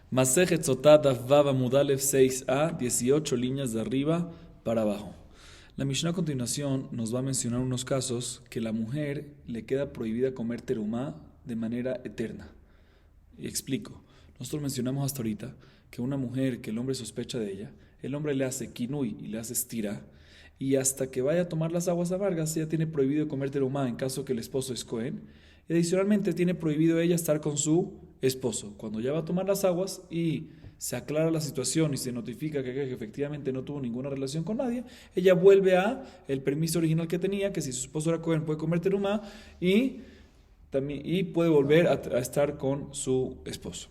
Masejet Sotá Daf Vav Amud Aleph 6a, 18 líneas de arriba para abajo. La Mishnah a continuación nos va a mencionar unos casos que la mujer le queda prohibida comer terumá de manera eterna. Y explico. Nosotros mencionamos hasta ahorita que una mujer que el hombre sospecha de ella, el hombre le hace kinui y le hace stira, y hasta que vaya a tomar las aguas amargas, ella tiene prohibido comer terumá en caso que el esposo es Cohen. Y adicionalmente tiene prohibido ella estar con su esposo. Cuando ya va a tomar las aguas y se aclara la situación y se notifica que efectivamente no tuvo ninguna relación con nadie, ella vuelve a el permiso original que tenía, que si su esposo era Cohen puede comer terumá y puede volver a estar con su esposo.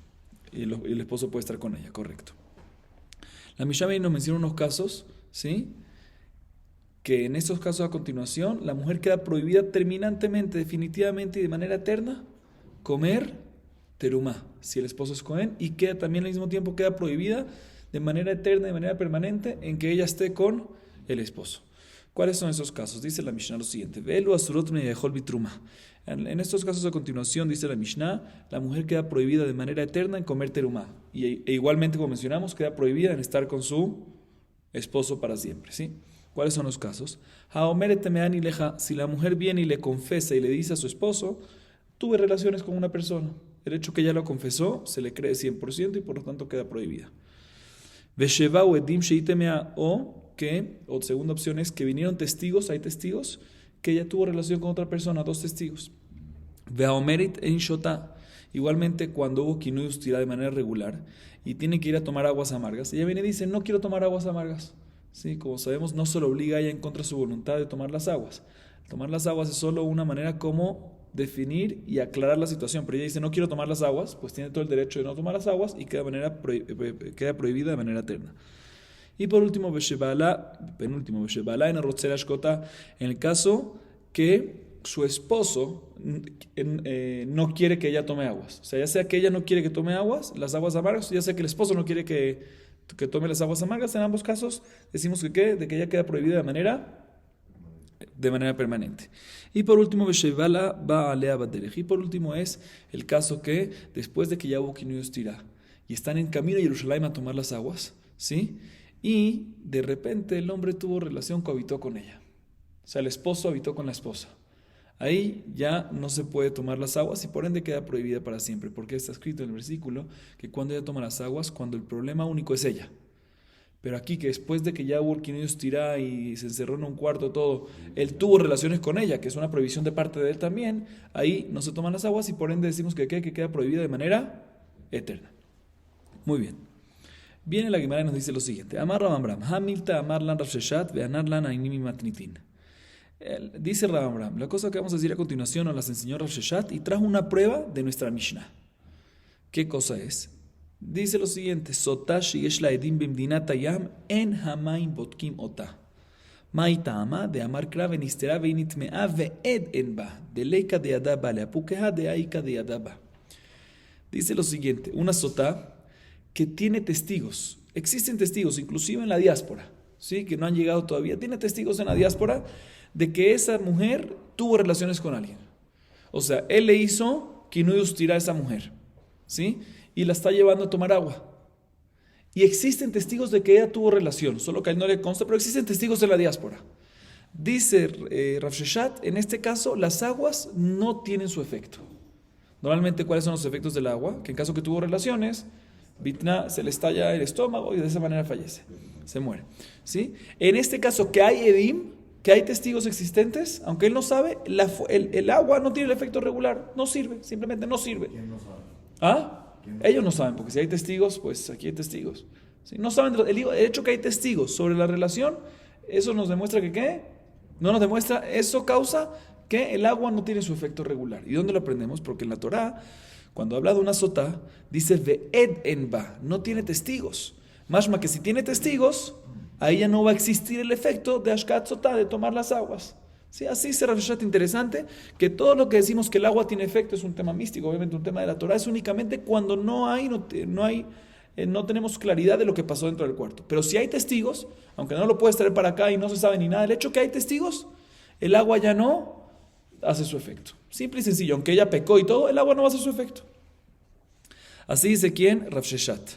Y el esposo puede estar con ella, correcto. La Mishnah nos menciona unos casos, ¿sí?, que en estos casos a continuación la mujer queda prohibida terminantemente, definitivamente y de manera eterna comer terumá, si el esposo es Cohen, y queda también al mismo tiempo queda prohibida de manera eterna, de manera permanente, en que ella esté con el esposo. ¿Cuáles son esos casos? Dice la Mishnah lo siguiente: Velu asurot me dejó bitruma. En estos casos a continuación, dice la Mishnah, la mujer queda prohibida de manera eterna en comer terumá, e igualmente, como mencionamos, queda prohibida en estar con su esposo para siempre, ¿sí? ¿Cuáles son los casos? Si la mujer viene y le confesa y le dice a su esposo: tuve relaciones con una persona, el hecho que ella lo confesó se le cree 100% y por lo tanto queda prohibida. O segunda opción es que vinieron testigos, hay testigos, que ella tuvo relación con otra persona, dos testigos. Igualmente, cuando hubo kinui ustira de manera regular y tiene que ir a tomar aguas amargas, ella viene y dice: no quiero tomar aguas amargas. Sí, como sabemos, no se lo obliga a ella en contra de su voluntad de tomar las aguas. Tomar las aguas es solo una manera como definir y aclarar la situación. Pero ella dice: no quiero tomar las aguas, pues tiene todo el derecho de no tomar las aguas y queda prohibida de manera eterna. Y por último, penúltimo, en el caso que su esposo no quiere que ella tome aguas. O sea, ya sea que ella no quiere que tome aguas, las aguas amargas, ya sea que el esposo no quiere que tome las aguas amargas. En ambos casos decimos de que ella queda prohibida de manera permanente. Y por último, y por último es el caso que después de que ya hubo kinui ustira y están en camino a Jerusalén a tomar las aguas, ¿sí?, y de repente el hombre tuvo relación, cohabitó con ella. O sea, el esposo habitó con la esposa. Ahí ya no se puede tomar las aguas y por ende queda prohibida para siempre, porque está escrito en el versículo que cuando ella toma las aguas, cuando el problema único es ella. Pero aquí, que después de que ya hubo el kinui ustira y se encerró en un cuarto todo, él tuvo relaciones con ella, que es una prohibición de parte de él también, ahí no se toman las aguas y por ende decimos que queda prohibida de manera eterna. Muy bien. Viene la Gemara y nos dice lo siguiente: Amar Rabam, Hamilta Amar Lan Rav Sheshat Ve'anar Lan Ainimi Matnitin. Dice Rabam, la cosa que vamos a decir a continuación nos las enseñó Rav Sheshat y trajo una prueba de nuestra Mishnah. ¿Qué cosa es? Dice lo siguiente: Sotah sheyesh la edim bimdinat hayam en hamaim botkim ota. Mai ta'ama de amar kra venistera veinitmea ve'ed en ba de leika de adaba leapukeha de aika de adaba. Dice lo siguiente: una sotah que tiene testigos. Existen testigos, inclusive en la diáspora, ¿sí?, que no han llegado todavía. Tiene testigos en la diáspora de que esa mujer tuvo relaciones con alguien. O sea, él le hizo kinui ustira a esa mujer, ¿sí?, y la está llevando a tomar agua. Y existen testigos de que ella tuvo relación, solo que a él no le consta, pero existen testigos en la diáspora. Dice Rav Sheshat, en este caso, las aguas no tienen su efecto. Normalmente, ¿cuáles son los efectos del agua? Que en caso que tuvo relaciones, Bitna se le estalla el estómago y de esa manera fallece, se muere, ¿sí? En este caso, que hay edim, que hay testigos existentes, aunque él no sabe, el agua no tiene el efecto regular, no sirve, simplemente no sirve. ¿Quién no sabe? ¿Ah? ¿Quién no Ellos no saben, porque si hay testigos, pues aquí hay testigos, ¿sí? No saben, el hecho que hay testigos sobre la relación, eso nos demuestra que ¿qué? No nos demuestra, eso causa que el agua no tiene su efecto regular. ¿Y dónde lo aprendemos? Porque en la Torá, cuando habla de una sotá, dice ve'ed en ba, no tiene testigos. Mashma que si tiene testigos, ahí ya no va a existir el efecto de ashkat sotá, de tomar las aguas. ¿Sí? Así se Rav Sheshat, interesante, que todo lo que decimos que el agua tiene efecto es un tema místico, obviamente un tema de la Torá, es únicamente cuando no tenemos claridad de lo que pasó dentro del cuarto. Pero si hay testigos, aunque no lo puedes traer para acá y no se sabe ni nada, el hecho que hay testigos, el agua ya no hace su efecto. Simple y sencillo, aunque ella pecó y todo, el agua no va a hacer su efecto. Así dice ¿quién? Rav Sheshat.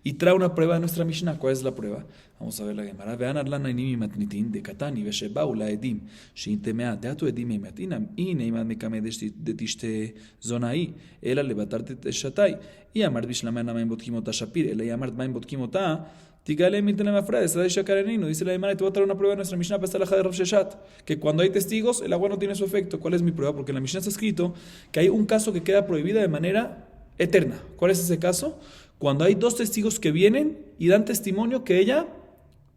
Y trae una prueba de nuestra Mishnah. ¿Cuál es la prueba? Vamos a ver la Gemara. Vean Arlana y Nimi Matnitin de Katani, Veshebau la Edim, Shintemea, Teatu Edim y Matinam, y Neimad Mekame de Tishte Zonai, Ela Levatarte Teshatai, y Amar Bishlaman Amain Botkimota Shapir, Ela Yamar Main Botkimota, Tigale Mitenema Frade, Sadai Shakarenino, dice la Gemara, y te voy a traer una prueba de nuestra Mishnah para esta laja de Rav Sheshat, que cuando hay testigos, el agua no tiene su efecto. ¿Cuál es mi prueba? Porque en la Mishnah está escrito que hay un caso que queda prohibida de manera eterna. ¿Cuál es ese caso? Cuando hay dos testigos que vienen y dan testimonio que ella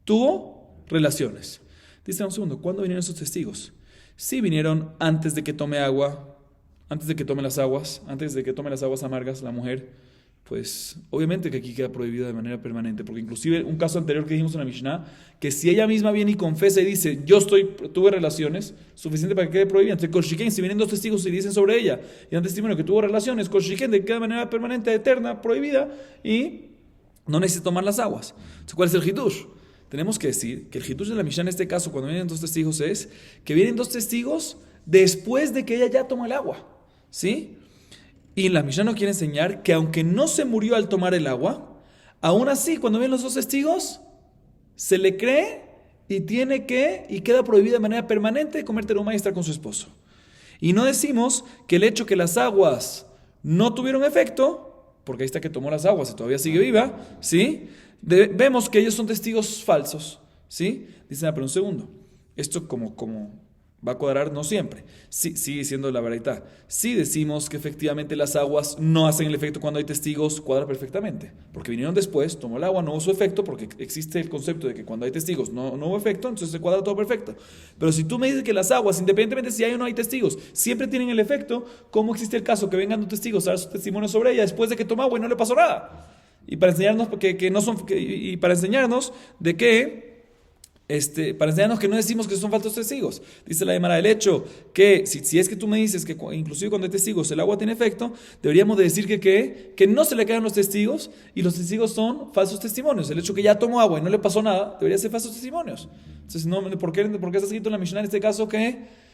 tuvo relaciones. Dice un segundo, ¿cuándo vinieron esos testigos? Sí vinieron antes de que tome agua, antes de que tome las aguas, antes de que tome las aguas amargas la mujer. Pues obviamente que aquí queda prohibida de manera permanente, porque inclusive un caso anterior que dijimos en la Mishnah, que si ella misma viene y confesa y dice, tuve relaciones, suficiente para que quede prohibida. Entonces, Kolshiken, si vienen dos testigos y dicen sobre ella y dan testimonio que tuvo relaciones, Kolshiken queda de manera permanente, eterna, prohibida y no necesita tomar las aguas. Entonces, ¿cuál es el Hidush? Tenemos que decir que el Hidush de la Mishnah en este caso, cuando vienen dos testigos, es que vienen dos testigos después de que ella ya toma el agua, ¿sí? Y la Mishnah nos quiere enseñar que aunque no se murió al tomar el agua, aún así, cuando vienen los dos testigos, se le cree y queda prohibida de manera permanente comer teruma y estar con su esposo. Y no decimos que el hecho que las aguas no tuvieron efecto, porque ahí está que tomó las aguas y todavía sigue viva, ¿sí? Vemos que ellos son testigos falsos, ¿sí? Dicen, pero un segundo, esto como va a cuadrar, no siempre. Sí, sigue siendo la verdad. Si decimos que efectivamente las aguas no hacen el efecto cuando hay testigos, cuadra perfectamente. Porque vinieron después, tomó el agua, no hubo su efecto, porque existe el concepto de que cuando hay testigos no hubo efecto, entonces se cuadra todo perfecto. Pero si tú me dices que las aguas, independientemente si hay o no hay testigos, siempre tienen el efecto, ¿cómo existe el caso que vengan dos testigos a dar su testimonio sobre ella después de que tomó agua y no le pasó nada? Y para enseñarnos para enseñarnos de que para enseñarnos que no decimos que son falsos testigos. Dice la Gemara, el hecho que si es que tú me dices que inclusive cuando hay testigos el agua tiene efecto, deberíamos de decir que no se le quedan los testigos y los testigos son falsos testimonios. El hecho que ya tomó agua y no le pasó nada, debería ser falsos testimonios. Entonces, ¿por qué está escrito en la Mishnah en este caso que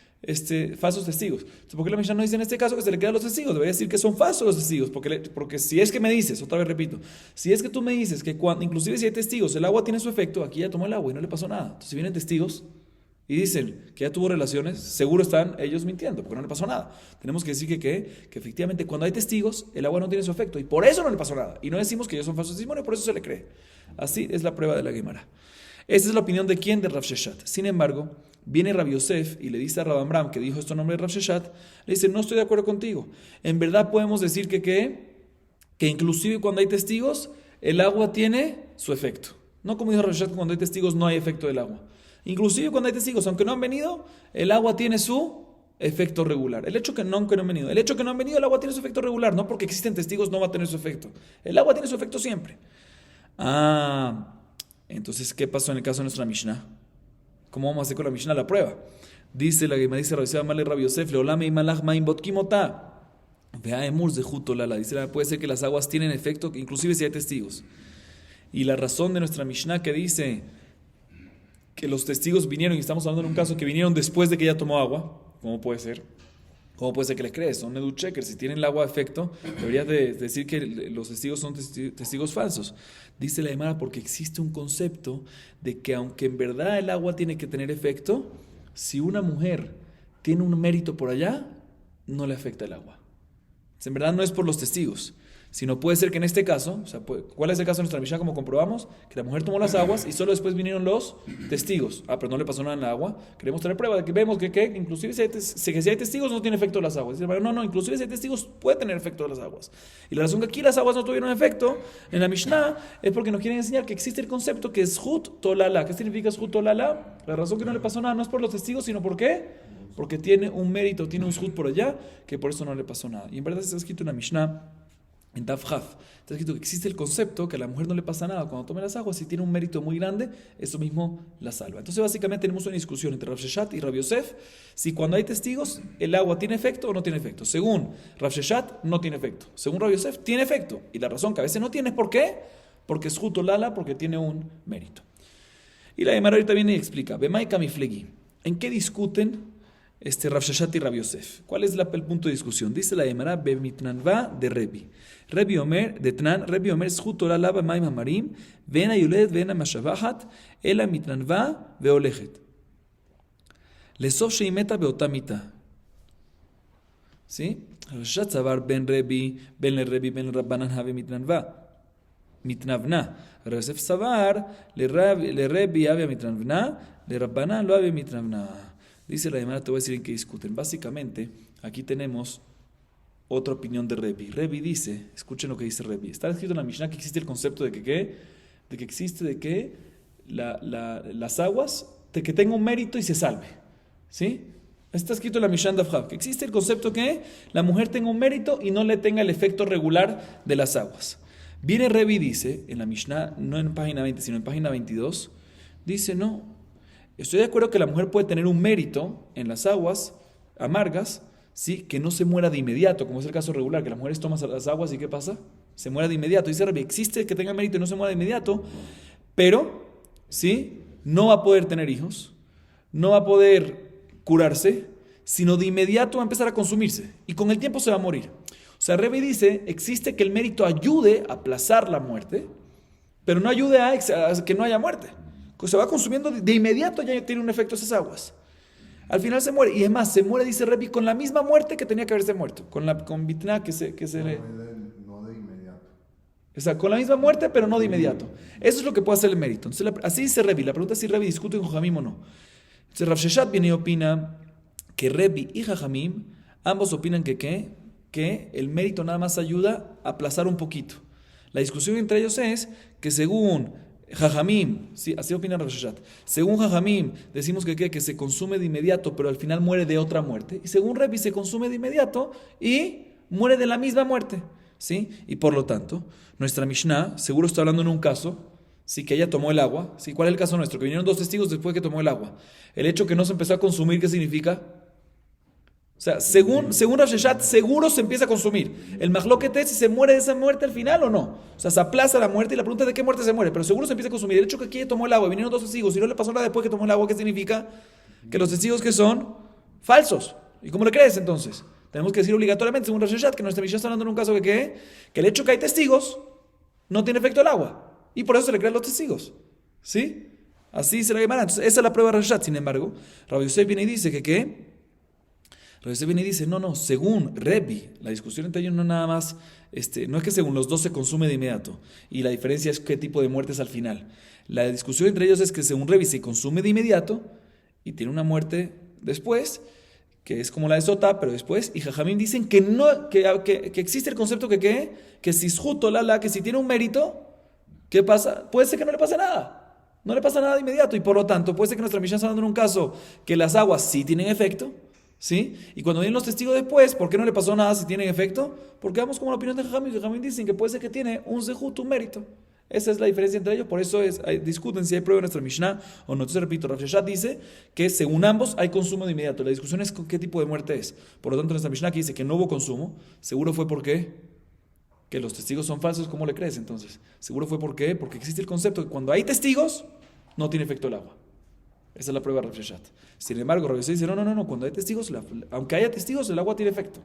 falsos testigos? Entonces, ¿por qué la Mishnah no dice en este caso que se le quedan los testigos? Debería decir que son falsos los testigos, porque si es que me dices, otra vez repito, si es que tú me dices que inclusive si hay testigos, el agua tiene su efecto, aquí ya tomó el agua y no le pasó nada. Entonces, si vienen testigos y dicen que ya tuvo relaciones, seguro están ellos mintiendo, porque no le pasó nada. Tenemos que decir que efectivamente cuando hay testigos, el agua no tiene su efecto y por eso no le pasó nada. Y no decimos que ellos son falsos testimonios, por eso se le cree. Así es la prueba de la Gemara. Esta es la opinión de quién, de Rav Sheshat. Sin embargo, viene Rabbi Yosef y le dice a Rav Amram, que dijo esto en nombre de Rav Sheshat, le dice, no estoy de acuerdo contigo. En verdad podemos decir que inclusive cuando hay testigos, el agua tiene su efecto. No como dijo Rav Sheshat, cuando hay testigos no hay efecto del agua. Inclusive cuando hay testigos, aunque no han venido, el agua tiene su efecto regular. El hecho que no han venido, el agua tiene su efecto regular. No porque existen testigos no va a tener su efecto. El agua tiene su efecto siempre. Entonces, ¿qué pasó en el caso de nuestra Mishnah? ¿Cómo vamos a hacer con la Mishnah la prueba? Dice la Gemara, dice Rabbi Yosef, Leolame y Malach Maim Botkimota. Vea Emur Zehuto Lala. Dice, puede ser que las aguas tienen efecto, inclusive si hay testigos. Y la razón de nuestra Mishnah que dice que los testigos vinieron, y estamos hablando de un caso que vinieron después de que ella tomó agua, ¿cómo puede ser? ¿Cómo puede ser que les crees? Son edu checkers. Si tienen el agua efecto, deberías de decir que los testigos son testigos falsos. Dice la Gemara porque existe un concepto de que aunque en verdad el agua tiene que tener efecto, si una mujer tiene un mérito por allá, no le afecta el agua. En verdad no es por los testigos, sino puede ser que en este caso, ¿cuál es el caso de nuestra Mishnah? Como comprobamos, que la mujer tomó las aguas y solo después vinieron los testigos. Pero no le pasó nada en el agua. Queremos tener prueba de que vemos que inclusive si hay testigos no tiene efecto las aguas. Dice, no, inclusive si hay testigos puede tener efecto las aguas. Y la razón que aquí las aguas no tuvieron efecto en la Mishnah es porque nos quieren enseñar que existe el concepto que es Zhut Tolala. ¿Qué significa Zhut Tolala? La razón que no le pasó nada no es por los testigos, sino ¿por qué? Porque tiene un mérito, tiene un Zhut por allá, que por eso no le pasó nada. Y en verdad está escrito en la Mishnah, en Daf Haf, está escrito que existe el concepto que a la mujer no le pasa nada cuando tome las aguas, si tiene un mérito muy grande, eso mismo la salva. Entonces básicamente tenemos una discusión entre Rav Sheshat y Rabbi Yosef, si cuando hay testigos el agua tiene efecto o no tiene efecto. Según Rav Sheshat no tiene efecto, según Rabbi Yosef tiene efecto, y la razón que a veces no tiene es ¿por qué? Porque es Zhut Lala, porque tiene un mérito. Y la Gemara ahorita viene y explica, Bemai Kamiflegi, ¿en qué discuten Rav Sheshet y Rav Yosef. ¿Cuál es el punto de discusión? Dice la Gemara Bemitnanva de Rebi. Rebi Omer, de Tnan, Rebi Omer, Zhut Torah lava Maim Hamarim, Vena Yoledet, Vena Mashabahat, Ela Mitnanva, Veolechet. Lesof Sheimeta Beotamita. ¿Sí? Rav Sheshet Zavar ben Rebi, ben le Rebi, ben Rabbanan Have Mitnanva. Mitnavna. Rav Yosef Zavar, le Rebi Have Mitnavna, le Rabbanan lo Have Mitnavna. Dice la Gemara, te voy a decir en qué discuten. Básicamente, aquí tenemos otra opinión de Rebi. Rebi dice, escuchen lo que dice Rebi. Está escrito en la Mishnah que existe el concepto de que las aguas, de que tenga un mérito y se salve. ¿Sí? Está escrito en la Mishnah Daf, que existe el concepto que la mujer tenga un mérito y no le tenga el efecto regular de las aguas. Viene Rebi y dice, en la Mishnah, no en página 20, sino en página 22, dice, no. Estoy de acuerdo que la mujer puede tener un mérito en las aguas amargas, ¿sí? Que no se muera de inmediato, como es el caso regular, que las mujeres toman las aguas y ¿qué pasa? Se muera de inmediato. Dice Rabbi, existe que tenga mérito y no se muera de inmediato, pero ¿sí? No va a poder tener hijos, no va a poder curarse, sino de inmediato va a empezar a consumirse y con el tiempo se va a morir. O sea, Rabbi dice, existe que el mérito ayude a aplazar la muerte, pero no ayude a que no haya muerte. Se va consumiendo de inmediato, ya tiene un efecto esas aguas. Al final se muere. Y es más, se muere, dice Rebi, con la misma muerte que tenía que haberse muerto. Con Bitna que se le... No de inmediato. O sea, con la misma muerte, pero no de inmediato. Eso es lo que puede hacer el mérito. Entonces, así dice Rebi. La pregunta es si Rebi discute con Jajamim o no. Entonces, Rav Sheshet viene y opina que Rebi y Jajamim, ambos opinan que el mérito nada más ayuda a aplazar un poquito. La discusión entre ellos es que según Jajamim, sí, así opina Rav Sheshet. Según Jajamim, decimos que se consume de inmediato, pero al final muere de otra muerte. Y según Rebi, se consume de inmediato y muere de la misma muerte. ¿Sí? Y por lo tanto, nuestra Mishnah seguro está hablando en un caso, sí, que ella tomó el agua. ¿Sí? ¿Cuál es el caso nuestro? Que vinieron dos testigos después que tomó el agua. El hecho que no se empezó a consumir, ¿qué significa? O sea, según Rav Sheshet, seguro se empieza a consumir. El mahloket es si se muere de esa muerte al final o no. O sea, se aplaza la muerte y la pregunta es de qué muerte se muere, pero seguro se empieza a consumir. El hecho que aquí ella tomó el agua, vinieron dos testigos y no le pasó nada después que tomó el agua, ¿qué significa? Que los testigos que son falsos. ¿Y cómo le crees entonces? Tenemos que decir obligatoriamente, según Rav Sheshet, que nuestra Mishnah está hablando en un caso que el hecho que hay testigos no tiene efecto el agua. Y por eso se le creen los testigos. ¿Sí? Así se la llamará. Entonces, esa es la prueba de Rav Sheshet. Sin embargo, Rav Yosef viene y dice Rav Yosef viene y dice, no, según Rebi, la discusión entre ellos no nada más, no es que según los dos se consume de inmediato, y la diferencia es qué tipo de muerte es al final. La discusión entre ellos es que según Rebi se consume de inmediato, y tiene una muerte después, que es como la de Sotá, pero después, y Jajamim dicen que no, que existe el concepto que si es justo, que si tiene un mérito, ¿qué pasa? Puede ser que no le pase nada, no le pasa nada de inmediato, y por lo tanto, puede ser que nuestra Mishnah está hablando en un caso que las aguas sí tienen efecto, ¿sí? Y cuando vienen los testigos después, ¿por qué no le pasó nada si tienen efecto? Porque vamos como la opinión de Jajamim. Jajamim dicen que puede ser que tiene un zehut, un mérito. Esa es la diferencia entre ellos. Por eso discuten si hay prueba en nuestra Mishnah o no. Entonces, repito, Rav Sheshet dice que según ambos hay consumo de inmediato. La discusión es con qué tipo de muerte es. Por lo tanto, nuestra Mishnah que dice que no hubo consumo, seguro fue porque que los testigos son falsos. ¿Cómo le crees entonces? Seguro fue porque existe el concepto que cuando hay testigos no tiene efecto el agua. Esa es la prueba de Rav Sheshet. Sin embargo, Rav Yosef dice, no, cuando hay testigos, aunque haya testigos, el agua tiene efecto.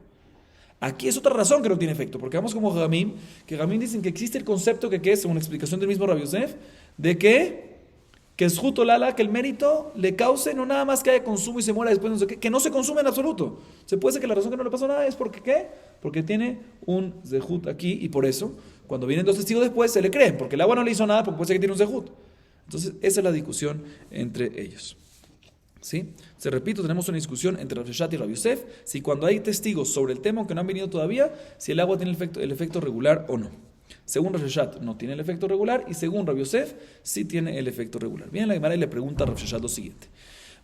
Aquí es otra razón que no tiene efecto, porque vamos como Jajamim, que Jajamim dicen que existe el concepto que es, según la explicación del mismo Rav Yosef, de que es justo que el mérito le cause no nada más que haya consumo y se muera después, no sé qué, que no se consume en absoluto. Se puede ser que la razón que no le pasó nada es porque ¿qué? Porque tiene un zehut aquí y por eso, cuando vienen dos testigos después, se le creen, porque el agua no le hizo nada, porque puede ser que tiene un zehut. Entonces, esa es la discusión entre ellos. ¿Sí? Se repito, tenemos una discusión entre Rav Sheshet y Rav Yosef, si cuando hay testigos sobre el tema, aunque no han venido todavía, si el agua tiene el efecto regular o no. Según Rav Sheshet no tiene el efecto regular y según Rav Yosef sí tiene el efecto regular. Viene la Gemara y le pregunta a Rav Sheshet lo siguiente.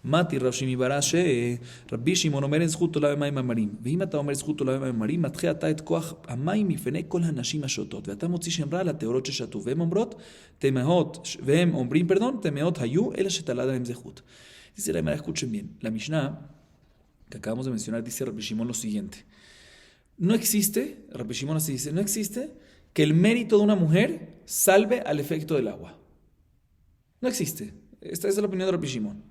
Mati Rav Shimi Barashe, Rabbi Shimon omer en zhut ola b'mayim hamarim, ואם אתה אומר זכות עולה במים hamarim, מתחיל אתה את כוח המים מפני כל הנשים השותות, ואתה מוציא שם רע לטהורות ששתו, והם אומרים, טמאות היו, אלא שתלד עליהם זכות. Dice la Gemara, escuchen bien, la Mishnah que acabamos de mencionar dice Rabbi Shimon lo siguiente. No existe, Rabbi Shimon así dice, no existe que el mérito de una mujer salve al efecto del agua. No existe. Esta es la opinión de Rabbi Shimon.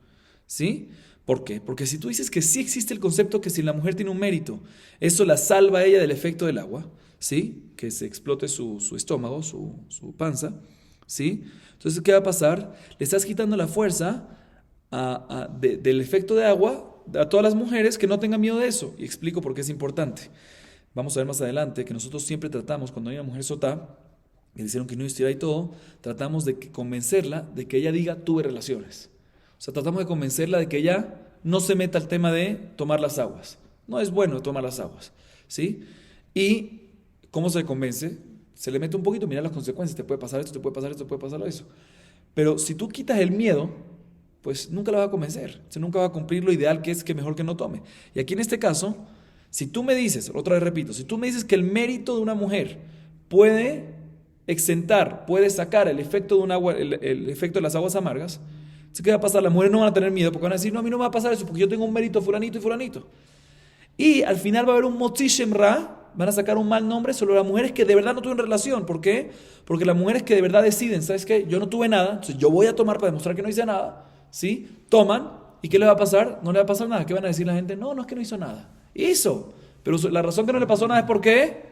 ¿Sí? ¿Por qué? Porque si tú dices que sí existe el concepto que si la mujer tiene un mérito, eso la salva a ella del efecto del agua, ¿sí? Que se explote su estómago, su panza, ¿sí? Entonces, ¿qué va a pasar? Le estás quitando la fuerza del efecto de agua a todas las mujeres que no tengan miedo de eso. Y explico por qué es importante. Vamos a ver más adelante que nosotros siempre tratamos, cuando hay una mujer sotá, que le hicieron que no y todo, tratamos de convencerla de que ella diga tuve relaciones. O sea, tratamos de convencerla de que ella no se meta al tema de tomar las aguas. No es bueno tomar las aguas, ¿sí? Y ¿cómo se convence? Se le mete un poquito, mira las consecuencias, te puede pasar esto, te puede pasar esto, te puede pasar eso. Pero si tú quitas el miedo, pues nunca la va a convencer. O sea, nunca va a cumplir lo ideal que es que mejor que no tome. Y aquí en este caso, si tú me dices, otra vez repito, si tú me dices que el mérito de una mujer puede exentar, puede sacar el efecto de un agua, el efecto de las aguas amargas, ¿qué va a pasar? Las mujeres no van a tener miedo porque van a decir, no, a mí no me va a pasar eso porque yo tengo un mérito fulanito y fulanito. Y al final va a haber un motzi shemra, van a sacar un mal nombre sobre las mujeres que de verdad no tuvieron relación. ¿Por qué? Porque las mujeres que de verdad deciden, ¿sabes qué? Yo no tuve nada, entonces yo voy a tomar para demostrar que no hice nada, ¿sí? Toman, ¿y qué le va a pasar? No le va a pasar nada. ¿Qué van a decir la gente? No, no es que no hizo nada. Hizo. Pero la razón que no le pasó nada es ¿por qué?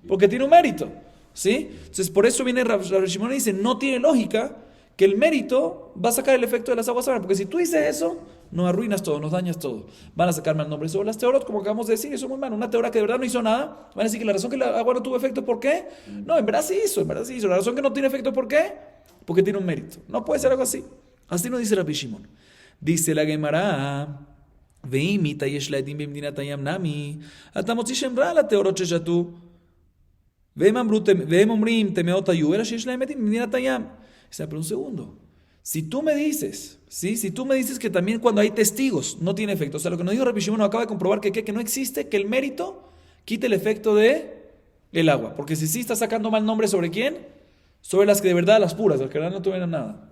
Porque tiene un mérito, ¿sí? Entonces por eso viene Rav Shimon y dice, no tiene lógica que el mérito va a sacar el efecto de las aguas amargas, porque si tú dices eso, nos arruinas todo, nos dañas todo. Van a sacar mal nombre sobre las teorot, como acabamos de decir, eso es muy malo. Una teora que de verdad no hizo nada, van a decir que la razón que el agua no tuvo efecto, ¿por qué? No, en verdad sí hizo, en verdad sí hizo. La razón que no tiene efecto, ¿por qué? Porque tiene un mérito. No puede ser algo así. Así no dice Rabbi Shimon. Dice la Gemara, veimita yesh laedim bimdinat hayam nami, אתה מוציא שם רע לטהורות ששתו, והם אומרים טמאות היו, אלא שיש להם עדים במדינת הים. Pero un segundo, si tú me dices, ¿sí? Si tú me dices que también cuando hay testigos no tiene efecto, o sea, lo que nos dijo Rabbi Shimon acaba de comprobar que no existe, que el mérito quite el efecto de el agua, porque si sí está sacando mal nombre sobre quién, sobre las que de verdad, las puras, las que de verdad no tuvieron nada.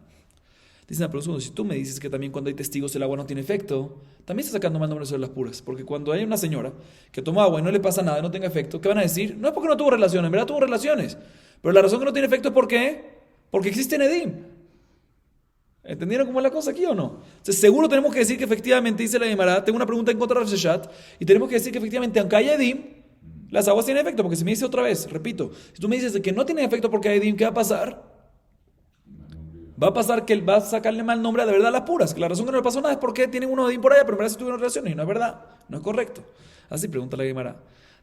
Dicen, pero un segundo, si tú me dices que también cuando hay testigos el agua no tiene efecto, también está sacando mal nombre sobre las puras, porque cuando hay una señora que toma agua y no le pasa nada, no tenga efecto, ¿qué van a decir? No es porque no tuvo relaciones, en verdad tuvo relaciones, pero la razón que no tiene efecto es ¿por qué? Porque existe Nedim. ¿Entendieron cómo es la cosa aquí o no? Entonces, seguro tenemos que decir que efectivamente, dice la Gemara, tengo una pregunta en contra de Rav Sheshat, y tenemos que decir que efectivamente, aunque haya Edim, las aguas tienen efecto, porque si me dice otra vez, repito, si tú me dices que no tiene efecto porque hay Edim, ¿qué va a pasar? Va a pasar que él va a sacarle mal nombre a de verdad las puras, que la razón que no le pasó nada es porque tienen uno Edim por allá, pero en verdad sí tuvieron relaciones, y no es verdad, no es correcto. Así pregunta la Gemara.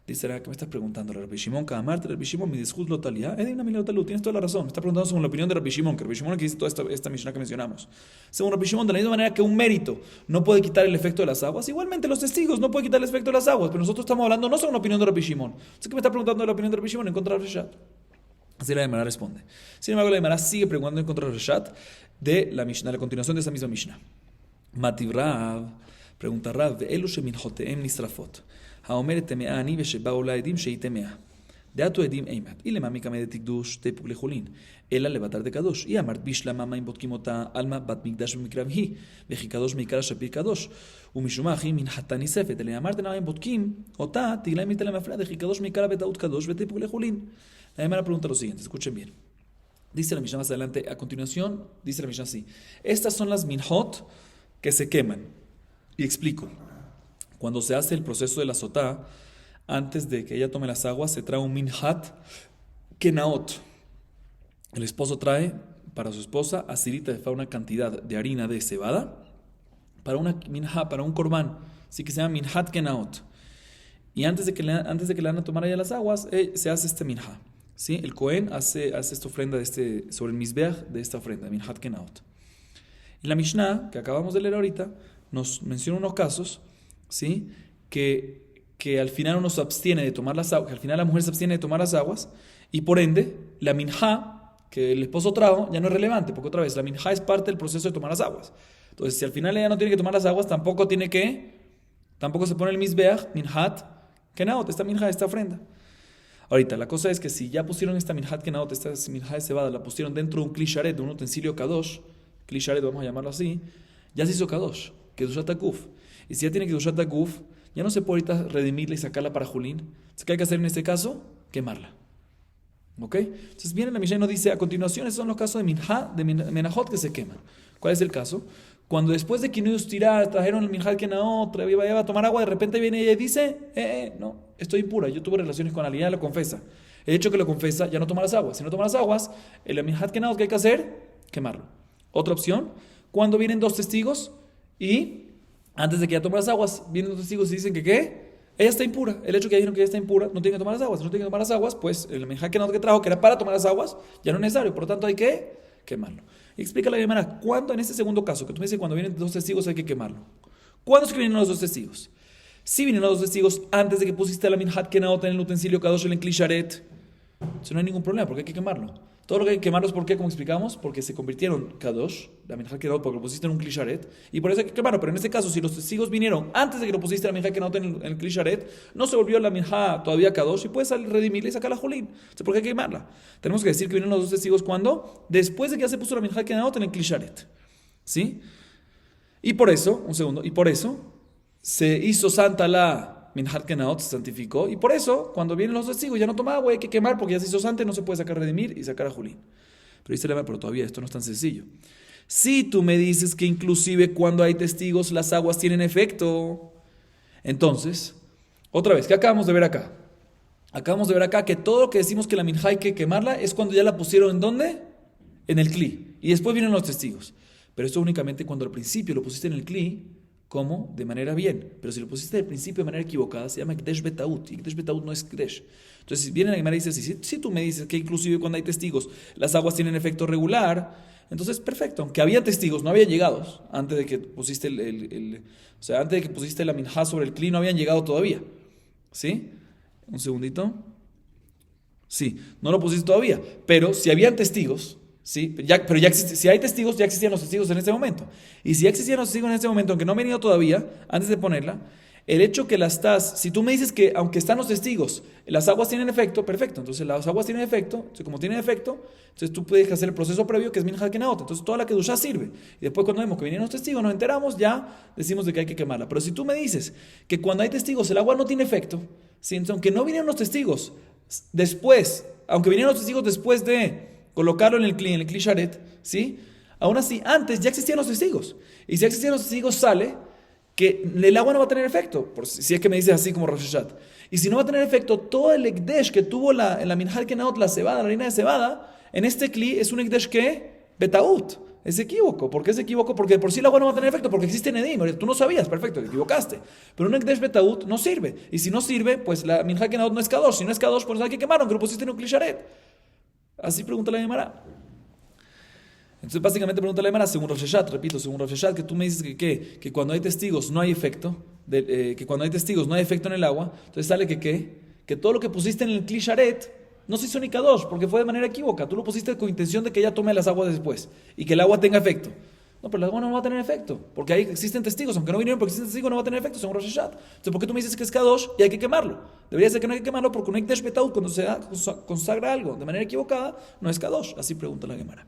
Dice, ¿qué me estás preguntando? Rabbi Shimon, Kamarte, Rabbi Shimon, mi discus lotalía. Edim Namil lotalu, tienes toda la razón. Me está preguntando según la opinión de Rabbi Shimon, que Rabbi Shimon es el que dice toda esta Mishnah que mencionamos. Según Rabbi Shimon, de la misma manera que un mérito no puede quitar el efecto de las aguas, igualmente los testigos no pueden quitar el efecto de las aguas, pero nosotros estamos hablando no según la opinión de Rabbi Shimon. Entonces, ¿qué me está preguntando de la opinión de Rabbi Shimon en contra de Reshat? Así la Gemara responde. Sin embargo, la Gemara sigue preguntando en contra de Reshat de la Mishnah, la continuación de esa misma Mishnah. Mativ Rav, pregunta Rav, Elu sheminchoteem nisrafot. האומרת טמאה אני ושבאו לה עדים שהיא טמאה. דעתו עדים אימת. אילמה מקמא דתקדוש תפוק לחולין. אלא לבתר דקדוש. היא אמרת בישלמה מים בודקים אותה עלמא בת מקדש במקרב היא. וכי קדוש מעיקר השפיר קדוש. ומשום מה אחי מנחתה ניספת. אלא אמרת מים בודקים אותה תגלה מתלה מפלה. וכי קדוש מעיקר בטעות קדוש ותפוק לחולין. La Gemara pregunta lo siguiente, escuchen bien. Dice la Mishnah más adelante, a continuación, dice la Mishnah así. Estas son las minhot que se queman. Y explico. Cuando se hace el proceso de la sotá, antes de que ella tome las aguas, se trae un minhat kenaot. El esposo trae para su esposa asirita de una cantidad de harina de cebada para una minha, para un corbán, así que se llama minhat kenaot. Y antes de que le van a tomar allá las aguas, se hace este minha. ¿Sí? El Cohen hace esta ofrenda sobre el misbeach de esta ofrenda, minhat kenaot. Y la Mishnah, que acabamos de leer ahorita, nos menciona unos casos, ¿sí? Que al final uno se abstiene de tomar las aguas, que al final la mujer se abstiene de tomar las aguas, y por ende, la minja que el esposo trajo ya no es relevante, porque otra vez, la minja es parte del proceso de tomar las aguas. Entonces, si al final ella no tiene que tomar las aguas, tampoco se pone el misbeach, minhat, kenaot, esta minja, esta ofrenda. Ahorita, la cosa es que si ya pusieron esta minhat kenaot, esta minja de cebada, la pusieron dentro de un klisharet, de un utensilio kadosh, klisharet vamos a llamarlo así, ya se hizo kadosh, kedushat hakuf. Y si ya tiene que Kedushat Guf, ya no se puede ahorita redimirla y sacarla para Julín. Entonces, ¿qué hay que hacer en este caso? Quemarla. ¿Ok? Entonces viene la Mishnah y nos dice, a continuación, esos son los casos de Minha, de Menajot que se queman. ¿Cuál es el caso? Cuando después de Kinui Ustirá trajeron el Minjal Kenaot, iba a tomar agua, de repente viene ella y dice, no, estoy impura, yo tuve relaciones con alguien, ella lo confesa. El hecho que lo confesa, ya no toma las aguas. Si no toma las aguas, el Minjal Kenaot, ¿qué hay que hacer? Quemarlo. Otra opción, cuando vienen dos testigos y antes de que ella tome las aguas, vienen dos testigos y dicen que ¿qué? Ella está impura. El hecho que ella dijeron que ella está impura, no tiene que tomar las aguas. Si no tiene que tomar las aguas, pues el Minjal Kenaot que trajo, que era para tomar las aguas, ya no es necesario. Por lo tanto, hay que quemarlo. Y explica la Gemara, ¿cuándo en este segundo caso, que tú me dices cuando vienen dos testigos hay que quemarlo? ¿Cuándo es que vienen los dos testigos? Si vienen los dos testigos antes de que pusiste la Minjat Kenaot en el utensilio Kadosh en Kli Sharet, eso no hay ningún problema, porque hay que quemarlo. Todo lo que hay que quemarlo es porque, como explicamos, porque se convirtieron Kadosh, la Minjat Kenaot, porque lo pusiste en un Kli Sharet, y por eso hay que quemarlo. Pero en este caso, si los testigos vinieron antes de que lo pusiste la Minjat Kenaot en el Kli Sharet, no se volvió la Minjat todavía Kadosh y puedes redimirla y sacar la Jolín. Entonces, ¿por qué hay que quemarla? Tenemos que decir que vinieron los dos testigos ¿cuándo? Después de que ya se puso la Minjat Kenaot en el Kli Sharet. ¿Sí? Y por eso, un segundo, y por eso se hizo santa la Minjat Kenaot, se santificó, y por eso, cuando vienen los testigos, ya no toma agua, hay que quemar, porque ya se hizo santa, no se puede sacar redimir y sacar a Julín. Pero dice la Gemara, pero todavía esto no es tan sencillo. Si tú me dices que inclusive cuando hay testigos las aguas tienen efecto, entonces, otra vez, ¿qué acabamos de ver acá? Acabamos de ver acá que todo lo que decimos que la minjá hay que quemarla es cuando ya la pusieron ¿en dónde? En el Kli. Y después vienen los testigos. Pero esto únicamente cuando al principio lo pusiste en el Kli, ¿cómo? De manera bien. Pero si lo pusiste al principio de manera equivocada, se llama Kdesh Betaut. Y Kdesh Betaut no es Kdesh. Entonces, si viene la Gemara y dice, si tú me dices que inclusive cuando hay testigos las aguas tienen efecto regular, entonces perfecto. Aunque había testigos, no habían llegado antes de que pusiste o sea, antes de que pusiste la minjá sobre el Kli, no habían llegado todavía. ¿Sí? Un segundito. Sí, no lo pusiste todavía. Pero si habían testigos, ¿sí? Pero ya si hay testigos, ya existían los testigos en ese momento. Y si ya existían los testigos en ese momento, aunque no han venido todavía, antes de ponerla, el hecho que si tú me dices que aunque están los testigos, las aguas tienen efecto, perfecto. Entonces las aguas tienen efecto, entonces como tienen efecto, entonces tú puedes hacer el proceso previo que es Minjat Kenaot. Entonces toda la Kedushá sirve. Y después cuando vemos que vienen los testigos, nos enteramos, ya decimos de que hay que quemarla. Pero si tú me dices que cuando hay testigos el agua no tiene efecto, ¿sí? Entonces, aunque no vinieron los testigos aunque vinieron los testigos después de colocarlo en el Kli Sharet, ¿sí? Aún así, antes ya existían los testigos. Y si ya existían los testigos, sale que el agua no va a tener efecto, si es que me dices así como Rosh Hashanah. Y si no va a tener efecto, todo el Ekdesh que tuvo en la Minjat Kenaot, la cebada, la harina de cebada, en este Kli es un Ekdesh que Betaut. Es equívoco. ¿Por qué es equívoco? Porque de por sí el agua no va a tener efecto, porque existe Nedim. Tú no sabías, perfecto, te equivocaste. Pero un Ekdesh Betaut no sirve. Y si no sirve, pues la Minjat Kenaot no es Kadosh. Si no es Kadosh, pues hay que quemarlo, aunque lo pusiste en un Kli Sharet. Así pregunta la Gemara. Entonces básicamente pregunta la Gemara, según Rosh Hashanah, repito, según Rosh Hashanah, que tú me dices que cuando hay testigos no hay efecto, que cuando hay testigos no hay efecto en el agua, entonces sale que todo lo que pusiste en el Kli Sharet no se hizo ni Kadosh, porque fue de manera equívoca. Tú lo pusiste con intención de que ella tome las aguas después y que el agua tenga efecto. No, pero el agua no va a tener efecto, porque ahí existen testigos, aunque no vinieron, porque existen testigos, no va a tener efecto, según Rosh Hashanah. Entonces, ¿por qué tú me dices que es Kadosh y hay que quemarlo? Debería ser que no hay que quemarlo porque un Ekdesh Betaut, cuando se consagra algo de manera equivocada, no es Kadosh. Así pregunta la Gemara.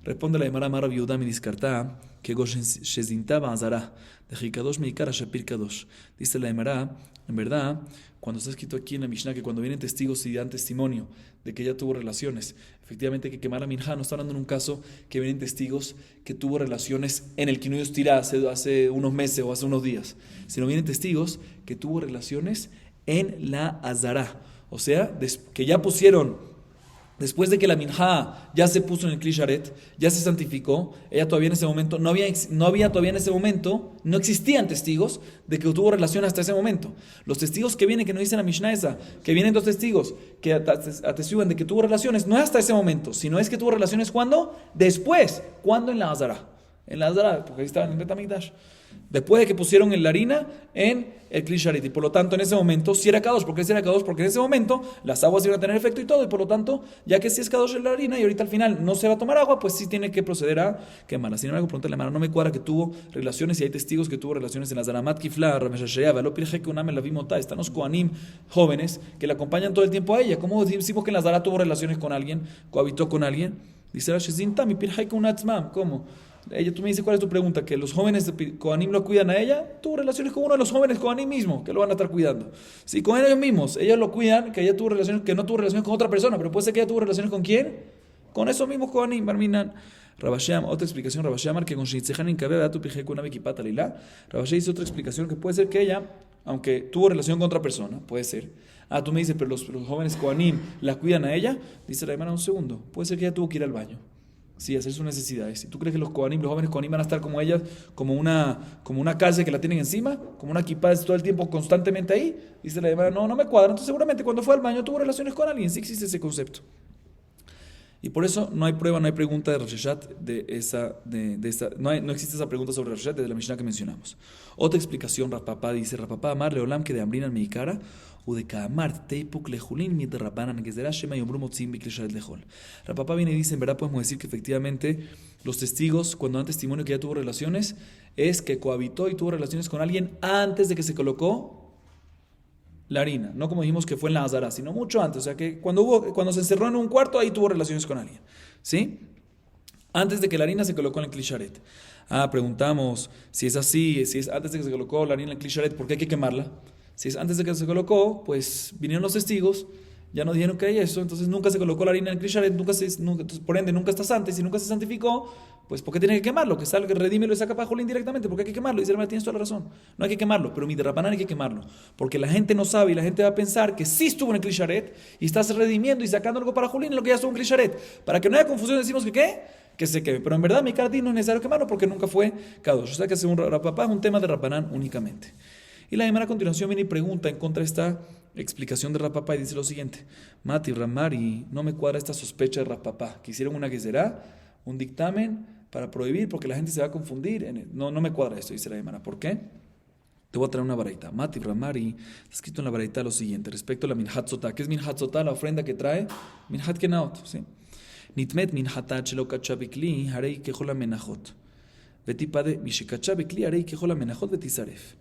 Responde la Gemara Mara Viudam y discarta que Shezintaba Azara de Hikadosh Meikara Shapir Kadosh. Dice la Gemara, en verdad, cuando está escrito aquí en la Mishnah que cuando vienen testigos y dan testimonio de que ella tuvo relaciones, efectivamente hay que quemar la minjá. No está hablando en un caso que vienen testigos que tuvo relaciones en el Kinui Ustirá hace unos meses o hace unos días, sino vienen testigos que tuvo relaciones en la Azara. O sea, que ya pusieron. Después de que la minjá ya se puso en el Kli Sharet, ya se santificó, ella todavía en ese momento, no había todavía en ese momento, no existían testigos de que tuvo relación hasta ese momento. Los testigos que vienen, que no dicen la Mishnah esa, que vienen dos testigos que atestiguan de que tuvo relaciones, no es hasta ese momento, sino es que tuvo relaciones ¿cuándo? Después. ¿Cuándo? En la Azara. En la Azara, porque ahí estaba en el Bet HaMikdash. Después de que pusieron la harina en el Kli Sharet. Y por lo tanto, en ese momento, si era Kadosh. ¿Por qué si era Kadosh? Porque en ese momento las aguas iban a tener efecto y todo. Y por lo tanto, ya que si es Kadosh en la harina y ahorita al final no se va a tomar agua, pues sí tiene que proceder a quemarla. Sin embargo, preguntarle a la mano, no me cuadra que tuvo relaciones y hay testigos que tuvo relaciones en la Zaramat Kifla, Rameshashaya, Velo Pirje que uname la Vimota. Están los Kohanim jóvenes que la acompañan todo el tiempo a ella. ¿Cómo decimos que en la Zara tuvo relaciones con alguien, cohabitó con alguien? Dice la Shezinta, mi Pirje que unatzmam. ¿Cómo? Tú me dices cuál es tu pregunta, que los jóvenes de Kohanim lo cuidan a ella. Tuvo relaciones con uno de los jóvenes Kohanim mismo, que lo van a estar cuidando. Sí, con ellos mismos, ellos lo cuidan, que ella tuvo relaciones, que no tuvo relaciones con otra persona, pero puede ser que ella tuvo relaciones con quién, con esos mismos Kohanim, Barminan. Rabashé, otra explicación, Rabashé Amar que con Shitzehan en Kabeba tu pije con una bequipata lila. Rabashé hizo otra explicación que puede ser que ella, aunque tuvo relación con otra persona, puede ser. Tú me dices, pero los jóvenes Kohanim la cuidan a ella. Dice la hermana, un segundo, puede ser que ella tuvo que ir al baño. Sí, hacer sus necesidades. Si tú crees que los jóvenes Kohanim van a estar como ellas, como una cárcel que la tienen encima, como una equipa todo el tiempo constantemente ahí, dice la hermana, no me cuadra. Entonces seguramente cuando fue al baño tuvo relaciones con alguien, sí existe ese concepto. Y por eso no hay prueba, no hay pregunta de Rosh Hashanah no existe esa pregunta sobre Rosh Hashanah desde la Mishnah que mencionamos. Otra explicación, Rapapá dice, Rapapá Amar Leolam que de Amrinan Meikara o de Kaamar Teipuk Lejulin mit Rabanan Gezerá Shema Yomru Motzim Biklisharet Lejol. Rapapá viene y dice, en verdad podemos decir que efectivamente los testigos, cuando dan testimonio que ya tuvo relaciones, es que cohabitó y tuvo relaciones con alguien antes de que se colocó la harina, no como dijimos que fue en la Azara, sino mucho antes, o sea que cuando se encerró en un cuarto, ahí tuvo relaciones con alguien, ¿sí? Antes de que la harina se colocó en el Klisharet. Preguntamos, si es así, si es antes de que se colocó la harina en el Klisharet, ¿por qué hay que quemarla? Si es antes de que se colocó, pues vinieron los testigos, ya nos dijeron que hay eso, entonces nunca se colocó la harina en el Klisharet, por ende nunca está santa, y si nunca se santificó, pues ¿por qué tiene que quemarlo? Que salga, redímelo y saca para Jolín directamente, porque hay que quemarlo. Dice el hermano, tienes toda la razón, no hay que quemarlo, pero mi derrapanar hay que quemarlo, porque la gente no sabe y la gente va a pensar que sí estuvo en el Klisharet y estás redimiendo y sacando algo para Jolín en lo que ya estuvo en el Klisharet. Para que no haya confusión decimos que ¿qué? Que se queme, pero en verdad mi cartín no es necesario quemarlo porque nunca fue Kadosh. O sea que según Rapapá es un tema de Rapanán únicamente. Y la Gemara a continuación viene y pregunta en contra de esta explicación de Rapapá y dice lo siguiente: Mati, Ramari, no me cuadra esta sospecha de Rapapá, que hicieron una gezerá, un dictamen para prohibir porque la gente se va a confundir. No me cuadra esto, dice la Gemara. ¿Por qué? Te voy a traer una baraita. Mati, Ramari, está escrito en la baraita lo siguiente, respecto a la Minhat Sotá. ¿Qué es Minhat Sotá? La ofrenda que trae Minhat Kenaot, ¿sí? Nitmet Minhatat shelo kacha bikli, harei kejola menachot. Vetipade mishikacha bikli, harei kejola menachot vetisaref.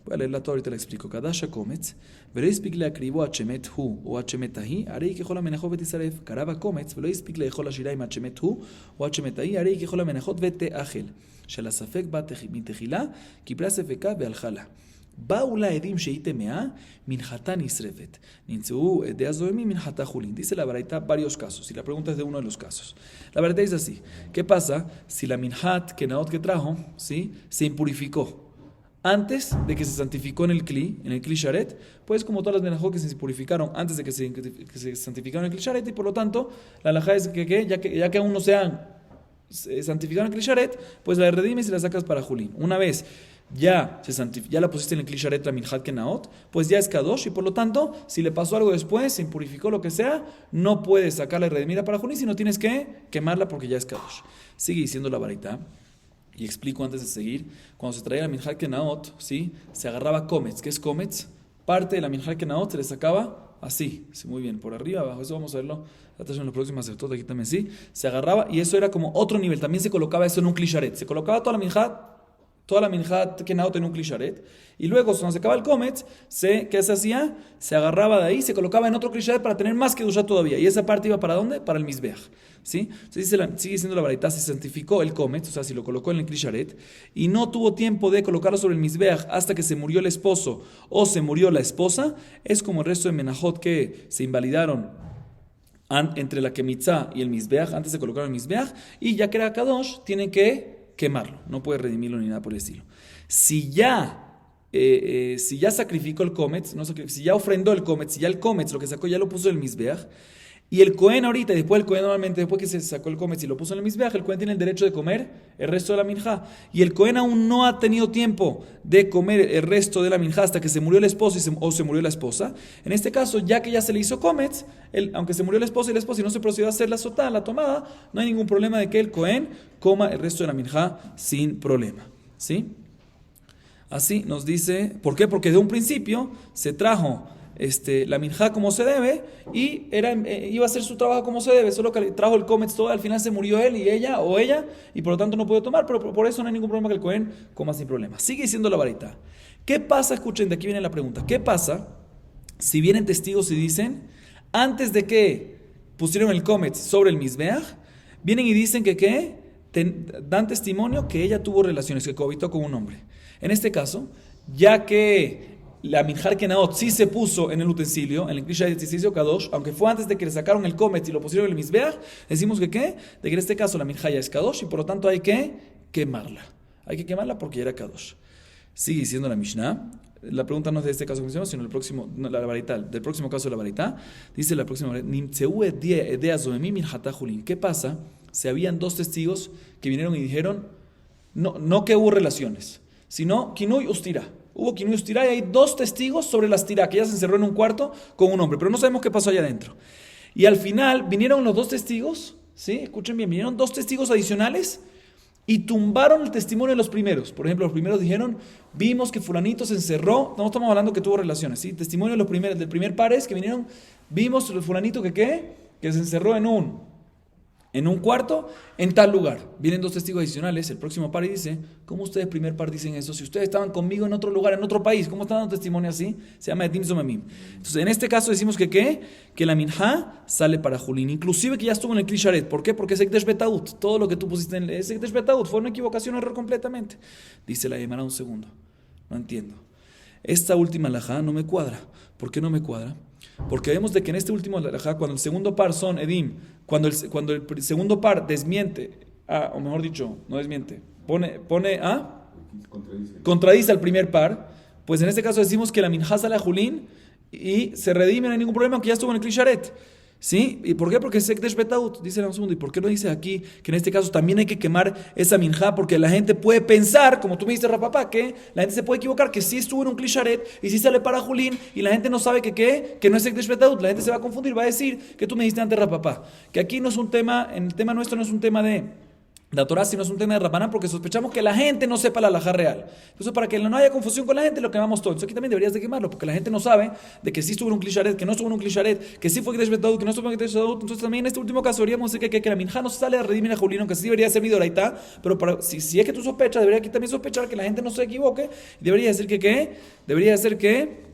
Voy a leerla toda, ahorita la explico. Kadasha Kometz, veréis picle acribo Hachemet hu o Hachemet ahi, harei kejola menachot vetisaref. Karaba Kometz, veréis picle ejola shiraim Hachemet hu o Hachemet ahi, harei kejola menachot vete achel. Shalasafek bat mitechila, kipra sefeka vealchala. Baula edim sheitemea minhatan isrevet. Nintzeu de azoemi minhata julin. Dice la baraita varios casos, y la pregunta es de uno de los casos. La baraita dice así: ¿qué pasa si la minhat kenaot que trajo, ¿sí?, se impurificó antes de que se santificó en el kli sharet? Pues como todas las menajot que se purificaron antes de que se santificaron en el kli sharet, y por lo tanto la halajá es que ya que aún no se han santificado en el kli sharet, pues la redimes y la sacas para julin. Una vez ya la pusiste en el Klisharet la Minhat Kenaot, pues ya es Kadosh, y por lo tanto, si le pasó algo después, se impurificó lo que sea, no puedes sacarla y redimirla para Junín, sino tienes que quemarla porque ya es Kadosh. Sigue diciendo la baraita, y explico antes de seguir. Cuando se traía la Minhat Kenaot, ¿sí?, se agarraba Kometz. ¿Qué es Kometz? Parte de la Minhat Kenaot se le sacaba así, sí, muy bien, por arriba, abajo, eso vamos a verlo en los próximos sectores, aquí también sí, se agarraba, y eso era como otro nivel, también se colocaba eso en un Klisharet, se colocaba toda la minjat kenaot en un klisharet, y luego cuando se acaba el kometz, ¿qué se hacía? Se agarraba de ahí, se colocaba en otro klisharet para tener más kedusha todavía, y esa parte iba ¿para dónde? Para el mizbeach, ¿sí? Entonces sigue siendo la baraita, se santificó el kometz, o sea, si lo colocó en el klisharet, y no tuvo tiempo de colocarlo sobre el mizbeach hasta que se murió el esposo, o se murió la esposa, es como el resto de menajot que se invalidaron entre la kemitzá y el mizbeach, antes de colocar el mizbeach, y ya que era kadosh, tienen que quemarlo, no puede redimirlo ni nada por el estilo. Si ya sacrificó el kometz, si ya ofrendó el kometz, si ya el kometz, lo que sacó, ya lo puso en el mizbeach, y el Cohen ahorita, y después el Cohen normalmente, después que se sacó el kometz y lo puso en el mizbeach, el Cohen tiene el derecho de comer el resto de la minjá, y el Cohen aún no ha tenido tiempo de comer el resto de la minjá hasta que se murió el esposo o se murió la esposa. En este caso, ya que ya se le hizo kometz, aunque se murió el esposo y la esposa y no se procedió a hacer la sotá, la tomada, no hay ningún problema de que el Cohen coma el resto de la minjá sin problema, ¿sí? Así nos dice, ¿por qué? Porque de un principio se trajo la minjá como se debe, y iba a hacer su trabajo como se debe, solo que trajo el kometz todo, al final se murió él y ella, y por lo tanto no puede tomar, pero por eso no hay ningún problema que el Cohen coma sin problema. Sigue diciendo la varita. ¿Qué pasa? Escuchen, de aquí viene la pregunta. ¿Qué pasa si vienen testigos y dicen, antes de que pusieron el kometz sobre el mizbeach, vienen y dicen que dan testimonio que ella tuvo relaciones, que cohabitó con un hombre? En este caso, ya que la minjar kenaot sí se puso en el utensilio, en el kli sharet sí se hizo kadosh, aunque fue antes de que le sacaron el kometz y lo pusieron en el mizbeach, decimos que ¿qué? De que en este caso la minjar ya es kadosh y por lo tanto hay que quemarla. Hay que quemarla porque ya era kadosh. Sigue diciendo la Mishnah. La pregunta no es de este caso que mencionamos, sino del próximo, no, la baraita, del próximo caso de la baraita. Dice la próxima ¿qué pasa? Si habían dos testigos que vinieron y dijeron, no que hubo relaciones, sino kinui ustira. Hubo kinui ustira y hay dos testigos sobre la stira, que ella se encerró en un cuarto con un hombre, pero no sabemos qué pasó allá adentro. Y al final vinieron los dos testigos, ¿sí? Escuchen bien, vinieron dos testigos adicionales y tumbaron el testimonio de los primeros. Por ejemplo, los primeros dijeron, vimos que fulanito se encerró, no estamos hablando que tuvo relaciones, ¿sí? Testimonio de los primeros, del primer pares que vinieron, vimos el fulanito que se encerró en un cuarto, en tal lugar. Vienen dos testigos adicionales, el próximo par y dice, ¿cómo ustedes primer par dicen eso? Si ustedes estaban conmigo en otro lugar, en otro país, ¿cómo están dando testimonio así? Se llama Edim Zomemim. Entonces, en este caso decimos que la minja sale para Julín, inclusive que ya estuvo en el Kli Sharet. ¿Por qué? Porque es Ekdesh Betaut. Todo lo que tú pusiste en es Ekdesh Betaut. Fue una equivocación, un error completamente. Dice la Gemara un segundo. No entiendo. Esta última alajá no me cuadra. ¿Por qué no me cuadra? Porque vemos de que en este último alajá, cuando el segundo par son Edim, cuando el segundo par desmiente, o mejor dicho, no desmiente, contradice al primer par, pues en este caso decimos que la minjá sale a Julín y se redime, no hay ningún problema, aunque ya estuvo en el Kli Sharet. ¿Sí? ¿Y por qué? Porque es Ekdesh Betaut. Dice un segundo. ¿Y por qué no dice aquí que en este caso también hay que quemar esa minjá? Porque la gente puede pensar, como tú me dices, Rapapá, que la gente se puede equivocar, que sí estuvo en un Kli Sharet y sí sale para Julín y la gente no sabe que no es Ekdesh Betaut. La gente se va a confundir, va a decir que tú me dijiste antes, Rapapá. Que aquí no es un tema, en el tema nuestro no es un tema de la Torah, sino es un tema de Rabanán, porque sospechamos que la gente no sepa la halajá real. Entonces, para que no haya confusión con la gente, lo quemamos todo. Entonces, aquí también deberías de quemarlo, porque la gente no sabe de que sí estuvo en un Kli Sharet, que no estuvo en un Kli Sharet, que sí fue Ekdesh Betaut, que no estuvo en Ekdesh Betaut. Entonces, también en este último caso deberíamos decir que la minjá no sale a redimir a Julín, aunque sí debería ser midoraitá, pero si es que tú sospechas, debería aquí también sospechar que la gente no se equivoque. Debería decir debería ser que,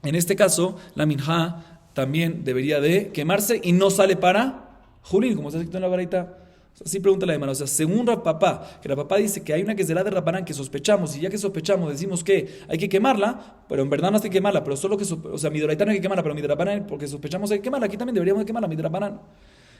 en este caso, la minjá también debería de quemarse y no sale para Julín, como está escrito en la baraita. Así pregunta la demanda. O sea, según Rapapá, que Rapapá dice que hay una que será de Rabanán que sospechamos, y ya que sospechamos decimos que hay que quemarla, pero en verdad no hay que quemarla, pero solo que, o sea, midoraitá no hay que quemarla, pero midrabanán, porque sospechamos hay que quemarla, aquí también deberíamos de quemarla, midrabanán.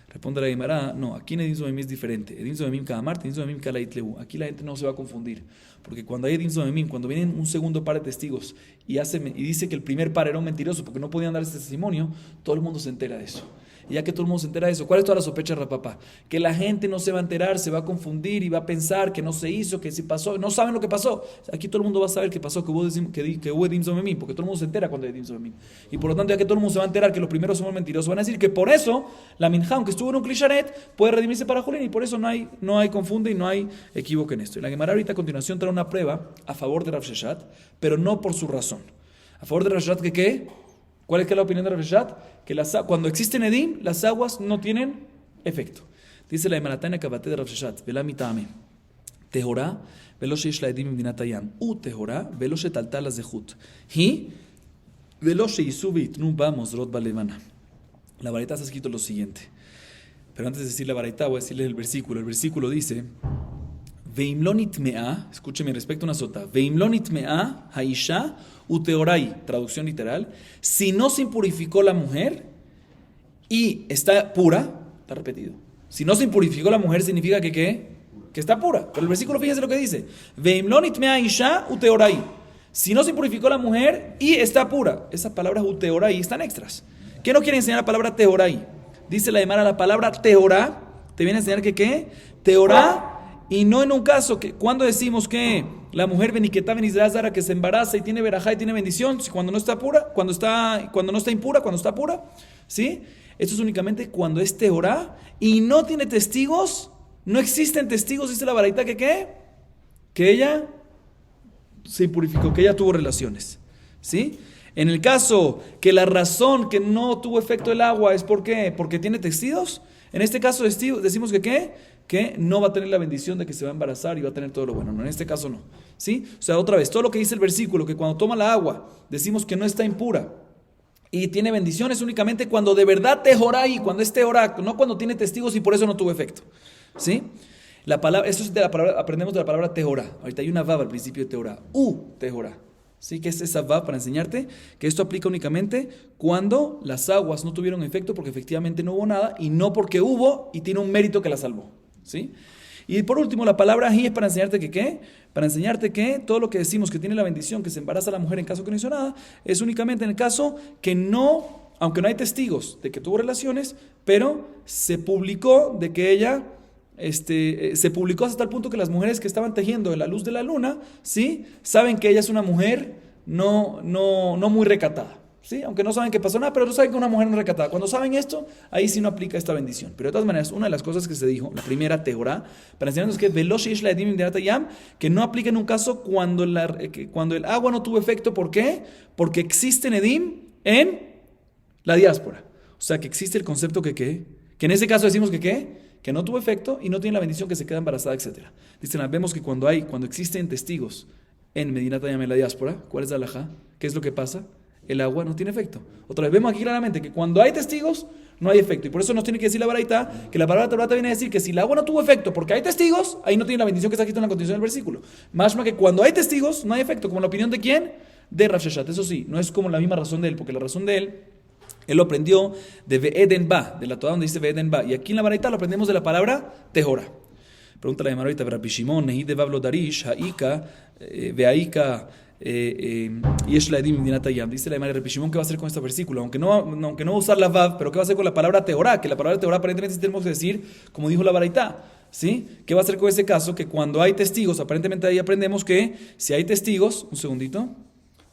Responde la Gemara, no, aquí en Edim Zomemim es diferente. Edim Zomemim cada Marte, Edim Zomemim cada Itleu. Aquí la gente no se va a confundir, porque cuando hay Edim Zomemim, cuando vienen un segundo par de testigos y dice que el primer par era un mentiroso porque no podían dar ese testimonio, todo el mundo se entera de eso. Y ya que todo el mundo se entera de eso, ¿cuál es toda la sospecha, Rapapá? Que la gente no se va a enterar, se va a confundir y va a pensar que no se hizo, que sí pasó, no saben lo que pasó. Aquí todo el mundo va a saber que pasó, que hubo Edim Zomemim, porque todo el mundo se entera cuando hay Edim Zomemim. Y por lo tanto, ya que todo el mundo se va a enterar que los primeros son mentirosos, van a decir que por eso la minjá, aunque estuvo en un Kli Sharet, puede redimirse para Julín, y por eso no hay confunde y no hay equívoco en esto. Y la Gemara ahorita a continuación trae una prueba a favor de Rav Sheshat, pero no por su razón. A favor de Rav Sheshat, ¿qué? ¿Cuál es la opinión de Rav Sheshat? Que cuando existen Edim, las aguas no tienen efecto. Dice la Emaratana Kabate de Rav Sheshat, Vela mitame. Tehorá, velo sheish la Edim midinat hayam. Tehorá, velo shetaltal la zehut. Hi, velo sheisu veitnu ba mozrot balevana. La baraita está escrito lo siguiente. Pero antes de decir la baraita, voy a decirles el versículo. El versículo dice, Veimlonit mea, escúcheme respecto a una sota, Veimlonit mea haisha uteorai, traducción literal, si no se impurificó la mujer y está pura, está repetido, si no se impurificó la mujer significa que está pura, pero el versículo fíjense lo que dice, Veimlonit mea haisha uteorai, si no se impurificó la mujer y está pura, esas palabras uteorai están extras. ¿Qué no quiere enseñar la palabra teorai? Dice la Gemara, la palabra teorá, te viene a enseñar que ¿qué? Teorá. Y no en un caso que cuando decimos que la mujer beniquetá benizrazara que se embaraza y tiene verajá y tiene bendición, cuando no está pura, cuando no está impura, cuando está pura, ¿sí? Esto es únicamente cuando es teorá y no tiene testigos, no existen testigos, dice la baraita que ella se impurificó, que ella tuvo relaciones, ¿sí? En el caso que la razón que no tuvo efecto el agua es porque tiene testigos, en este caso decimos que no va a tener la bendición de que se va a embarazar y va a tener todo lo bueno. No, en este caso no. ¿Sí? O sea, otra vez, todo lo que dice el versículo, que cuando toma la agua, decimos que no está impura y tiene bendiciones únicamente cuando de verdad tehorá y cuando es tehorá, no cuando tiene testigos y por eso no tuvo efecto. ¿Sí? La palabra, eso es de la palabra, aprendemos de la palabra tehorá. Ahorita hay una vav al principio de tehorá. Tehorá. ¿Sí? Que es esa va para enseñarte que esto aplica únicamente cuando las aguas no tuvieron efecto porque efectivamente no hubo nada y no porque hubo y tiene un mérito que la salvó. ¿Sí? Y por último, la palabra ají es para enseñarte que ¿qué? Para enseñarte que todo lo que decimos que tiene la bendición, que se embaraza la mujer en caso que no hizo nada, es únicamente en el caso que no, aunque no hay testigos de que tuvo relaciones, pero se publicó de que ella, se publicó hasta el punto que las mujeres que estaban tejiendo en la luz de la luna, ¿sí? Saben que ella es una mujer no muy recatada. ¿Sí? Aunque no saben que pasó nada, pero no saben que una mujer no es recatada. Cuando saben esto, ahí sí no aplica esta bendición. Pero de todas maneras, una de las cosas que se dijo, la primera teorá, para enseñarnos que que no aplica en un caso cuando el agua no tuvo efecto. ¿Por qué? Porque existe Nedim en la diáspora. O sea, que existe el concepto que en ese caso decimos que no tuvo efecto y no tiene la bendición que se queda embarazada, etc. Dicen, vemos que cuando existen testigos en Medinat Hayam, en la diáspora, ¿cuál es la halajá? ¿Qué es lo que pasa? El agua no tiene efecto. Otra vez vemos aquí claramente que cuando hay testigos no hay efecto. Y por eso nos tiene que decir la baraita, que la palabra Torah viene a decir que si el agua no tuvo efecto porque hay testigos, ahí no tiene la bendición que está escrito en la continuación del versículo. Más que cuando hay testigos no hay efecto. Como la opinión de ¿quién? De Rav Sheshat. Eso sí, no es como la misma razón de él, porque la razón de él lo aprendió de Ve'eden Ba, de la Torah donde dice Ve'eden Ba. Y aquí en la baraita lo aprendemos de la palabra Tehora. Pregunta la Gemara ahorita, Rabbi Shimon, Nehi de Bablo Darish, Haika, Veaika, y es la Edim Medinat Hayam. Dice la Gemara de Rabbi Shimon, ¿qué va a hacer con este versículo? Aunque no va a usar la Vav, pero ¿qué va a hacer con la palabra Teorá? Que la palabra Teorá aparentemente tenemos que decir, como dijo la baraita. ¿Sí? ¿Qué va a hacer con ese caso? Que cuando hay testigos, aparentemente ahí aprendemos que si hay testigos, un segundito,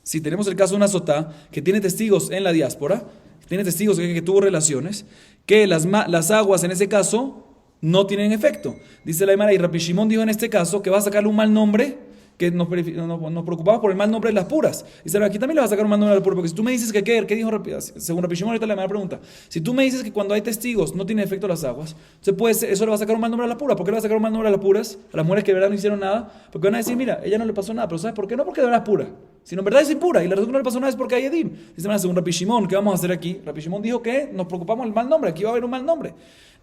si tenemos el caso de una sotá que tiene testigos en la diáspora, tiene testigos que tuvo relaciones, que las aguas en ese caso no tienen efecto. Dice la Gemara, y Rabbi Shimon dijo en este caso que va a sacarle un mal nombre, que nos preocupamos por el mal nombre de las puras. Dice, aquí también le va a sacar un mal nombre de las puras, porque si tú me dices que ¿qué dijo según Rabbi Shimon? Ahorita la Gemara pregunta, si tú me dices que cuando hay testigos no tiene efecto las aguas, entonces eso le va a sacar un mal nombre a la pura. ¿Por qué le va a sacar un mal nombre a las puras? A las mujeres que de verdad no hicieron nada, porque van a decir, mira, ella no le pasó nada, pero ¿sabes por qué? No porque de verdad es pura, sino en verdad es impura, y la razón que no le pasó nada es porque hay Edim. Dice, según Rabbi Shimon, ¿qué vamos a hacer aquí? Rabbi Shimon dijo que nos preocupamos del mal nombre, aquí va a haber un mal nombre.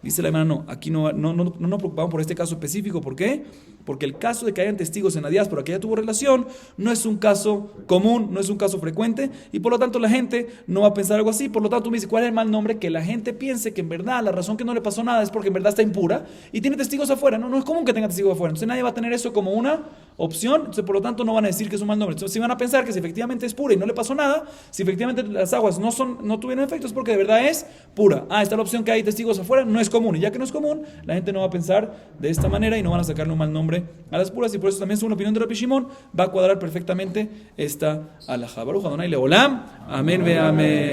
Dice la hermana, no, aquí no nos preocupamos por este caso específico. ¿Por qué? Porque el caso de que hayan testigos en la diáspora que ella tuvo relación no es un caso común, no es un caso frecuente, y por lo tanto la gente no va a pensar algo así. Por lo tanto, tú me dices, ¿cuál es el mal nombre? Que la gente piense que en verdad la razón que no le pasó nada es porque en verdad está impura y tiene testigos afuera. No es común que tenga testigos afuera. Entonces nadie va a tener eso como una opción. Entonces, por lo tanto, no van a decir que es un mal nombre. Entonces, si van a pensar que si efectivamente es pura y no le pasó nada, si efectivamente las aguas no tuvieron efecto, es porque de verdad es pura. Está la opción que hay testigos afuera, no es común. Y ya que no es común, la gente no va a pensar de esta manera y no van a sacarle un mal nombre a las puras. Y por eso también, según la opinión de Rabbi Shimon, va a cuadrar perfectamente esta alajá. Baruch Adonai Leolam. Amén ve amén.